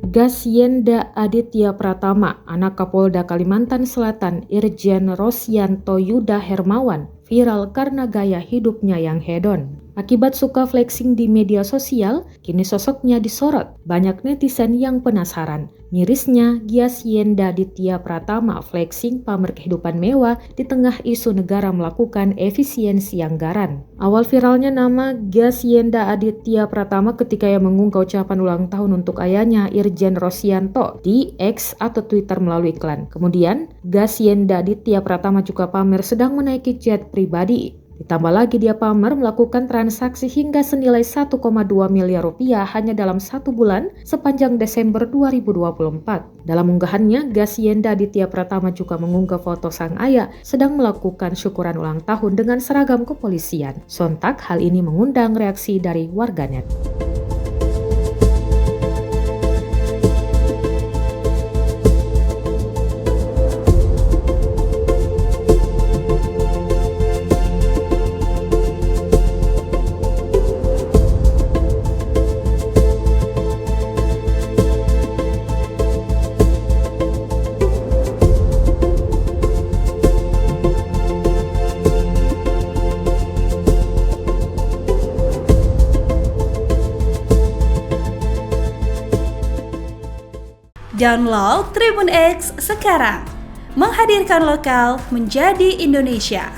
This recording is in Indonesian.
Gasyenda Aditya Pratama, anak Kapolda Kalimantan Selatan Irjen Rosyanto Yuda Hermawan, viral karena gaya hidupnya yang hedon. Akibat suka flexing di media sosial, kini sosoknya disorot. Banyak netizen yang penasaran. Mirisnya, Gasyenda Aditya Pratama flexing pamer kehidupan mewah di tengah isu negara melakukan efisiensi anggaran. Awal viralnya nama Gasyenda Aditya Pratama ketika ia mengunggah ucapan ulang tahun untuk ayahnya Irjen Rosyanto di X atau Twitter melalui iklan. Kemudian, Gasyenda Aditya Pratama juga pamer sedang menaiki jet pribadi. Ditambah lagi dia pamer melakukan transaksi hingga senilai 1,2 miliar rupiah hanya dalam 1 bulan sepanjang Desember 2024. Dalam unggahannya, Gasyenda Aditya Pratama juga mengunggah foto sang ayah sedang melakukan syukuran ulang tahun dengan seragam kepolisian. Sontak hal ini mengundang reaksi dari warganet. Download Tribun X sekarang, menghadirkan lokal menjadi Indonesia.